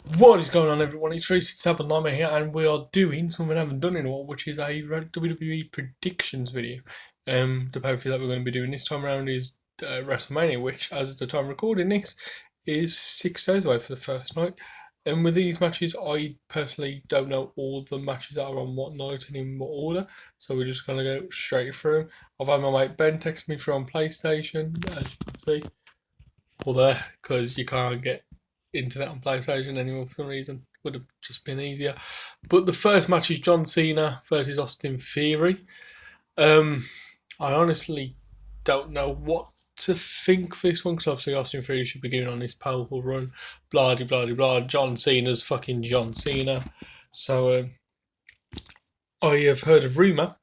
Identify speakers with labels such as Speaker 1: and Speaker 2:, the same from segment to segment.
Speaker 1: What is going on, everyone? It's 367 Nightmare here, and we are doing something I haven't done in a while, which is a WWE predictions video. The pay-per-view that we're going to be doing this time around is Wrestlemania, which, as of the time recording this, is 6 days away for the first night. And with these matches, I personally don't know all the matches that are on what night and in what order, so we're just going to go straight through them. I've had my mate Ben text me through on PlayStation, as you can see, all there, because you can't get internet on PlayStation anymore for some reason. Would have just been easier. But the first match is John Cena versus Austin Theory. Um, I honestly don't know what to think for this one because obviously Austin Theory should be going on this powerful run. Blah de blah de blah. John Cena's fucking John Cena. So I have heard a rumor,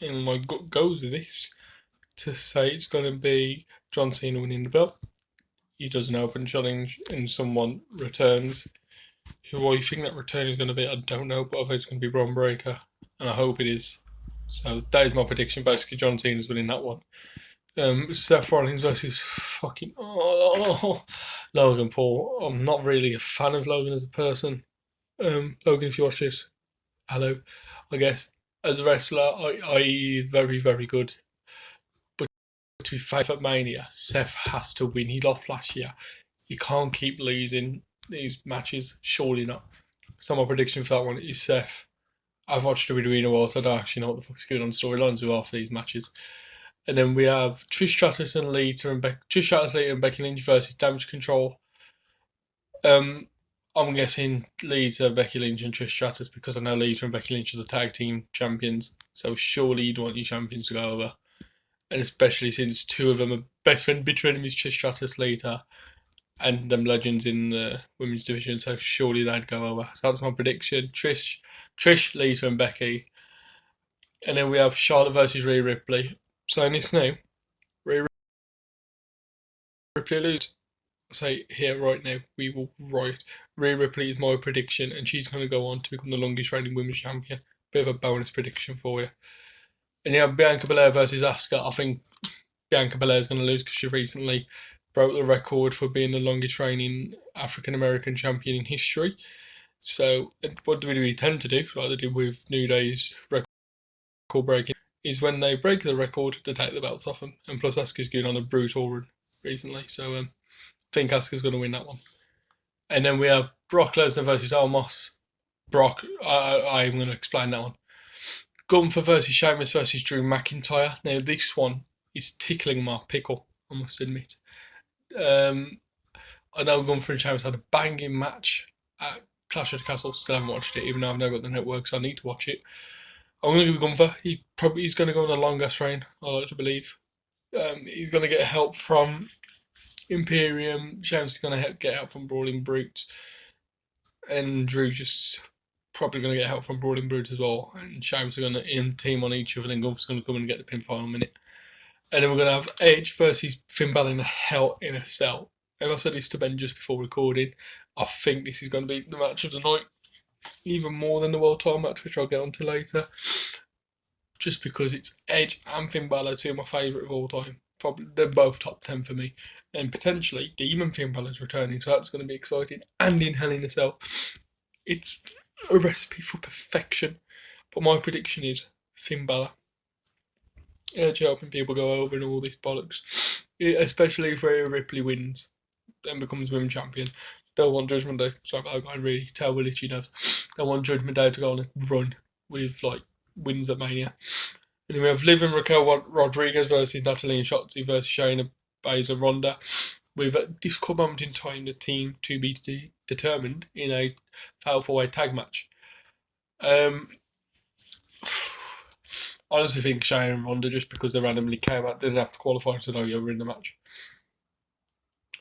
Speaker 1: and my gut goes with this to say it's going to be John Cena winning the belt. He does an open challenge and someone returns. Who I think that return is going to be, I don't know, but I think it's going to be Braun Breaker, and I hope it is. So that is my prediction. Basically, John Cena's winning that one. Seth Rollins versus fucking Logan Paul. I'm not really a fan of Logan as a person. Logan, if you watch this, hello. I guess as a wrestler, I very very good. But to be fair, at Mania, Seth has to win. He lost last year. You can't keep losing these matches. Surely not. So my prediction for that one is Seth. I've watched WWE in a while, so I don't actually know what the fuck's going on storylines with half of these matches. And then we have Trish Stratus and Lita and Trish Stratus, Lita and Becky Lynch versus Damage Control. I'm guessing Lita, Becky Lynch, and Trish Stratus because I know Lita and Becky Lynch are the tag team champions. So surely you'd want your champions to go over, and especially since two of them are best friend bitter enemies, Trish Stratus, Lita, and them legends in the women's division. So surely they'd go over. So that's my prediction: Trish, Lita, and Becky. And then we have Charlotte versus Rhea Ripley. Saying this now, Rhea Ripley lose. I say here right now, we will riot. Rhea Ripley is my prediction, and she's going to go on to become the longest reigning women's champion. Bit of a bonus prediction for you. And you have Bianca Belair versus Asuka. I think Bianca Belair is going to lose because she recently broke the record for being the longest reigning African American champion in history. So, what do we tend to do, like they did with New Day's record breaking, is when they break the record, they take the belts off them. And plus, Asuka's going on a brutal run recently. So, I think Asuka's going to win that one. And then we have Brock Lesnar versus Almas. Brock, I'm going to explain that one. Gunther versus Sheamus versus Drew McIntyre. Now, this one is tickling my pickle, I must admit. I know Gunther and Sheamus had a banging match at Clash of the Castle. Still haven't watched it, even though I've now got the network, so I need to watch it. I'm going to give Gunther. He's going to go on the longest reign, I like to believe. He's going to get help from Imperium. Sheamus is going to get help from Brawling Brutes. And Drew's just probably going to get help from Brawling Brutes as well. And Sheamus are going to team on each other, and then Gunther's going to come and get the pin final minute. And then we're going to have Edge versus Finn Balor in a Hell in a Cell. And I said this to Ben just before recording. I think this is going to be the match of the night, even more than the World Title match, which I'll get onto later. Just because it's Edge and Finn Balor, two of my favourite of all time. Probably they're both top 10 for me. And potentially Demon Finn Balor's returning, so that's going to be exciting. And in Hell in a Cell, it's a recipe for perfection. But my prediction is Finn Balor. Edge helping people go over and all this bollocks. Especially if Rhea Ripley wins and becomes women's champion. They'll want Judgment Day. So I really tell Willie she does. They'll want Judgment Day to go on a run with like wins at Mania. And then we have Liv and Raquel Rodriguez versus Natalie and Shotzi versus Shayna Baszler Ronda. With a difficult moment in time, the team to be determined in a fatal four-way tag match. I honestly think Shayna and Ronda, just because they randomly came out, didn't have to qualify to know you were in the match.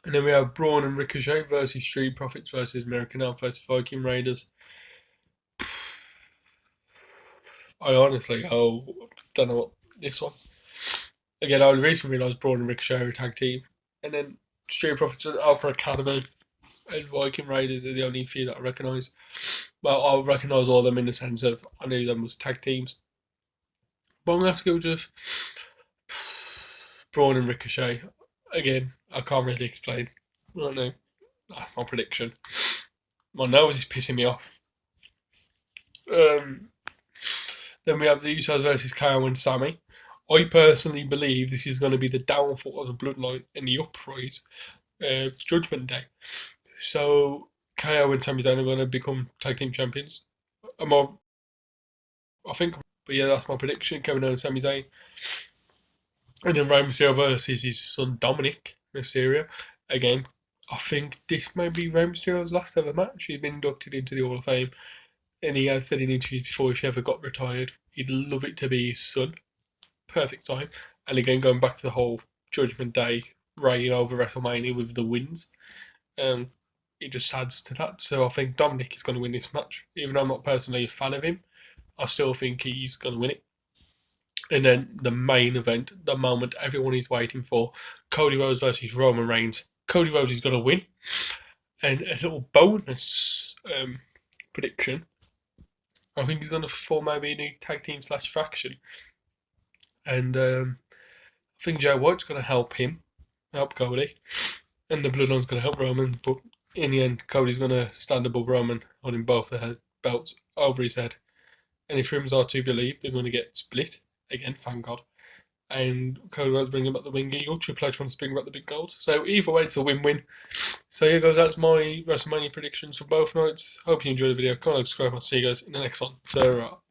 Speaker 1: And then we have Braun and Ricochet versus Street Profits versus American Elf versus Viking Raiders. I honestly, don't know what this one. Again, I recently realised Braun and Ricochet are a tag team. And then Street Profits and Alpha Academy and Viking Raiders are the only few that I recognise. Well, I recognise all of them in the sense of I knew them was tag teams. But I'm going to have to go with Braun and Ricochet. Again, I can't really explain. I don't know. That's my prediction. My nose is pissing me off. Then we have the Usos versus KO and Sammy. I personally believe this is going to be the downfall of the Bloodline and the uprise of Judgment Day. So KO and Sami Zayn are going to become tag team champions. I think, but yeah, that's my prediction. Kevin Owens, Sami Zayn, and then Rey Mysterio versus his son Dominic Mysterio. Again, I think this may be Rey Mysterio's last ever match. He's been inducted into the Hall of Fame, and he has said in interviews before if he ever got retired, he'd love it to be his son. Perfect time. And again, going back to the whole Judgment Day reign over WrestleMania with the wins, it just adds to that. So I think Dominic is going to win this match. Even though I'm not personally a fan of him, I still think he's going to win it. And then the main event, the moment everyone is waiting for, Cody Rhodes versus Roman Reigns. Cody Rhodes is going to win. And a little bonus prediction, I think he's going to form maybe a new tag team / faction. And I think Jay White's going to help Cody. And the Bloodline's going to help Roman. But in the end, Cody's going to stand above Roman, holding both the belts over his head. And if rumors are to believe, they're going to get split. Again, thank God. And Cody Rhodes bringing back the Wing Eagle. Triple H wants to bring back the big gold. So either way, it's a win-win. So here goes. That's my WrestleMania predictions for both nights. Hope you enjoyed the video. Comment, subscribe. I'll see you guys in the next one. So.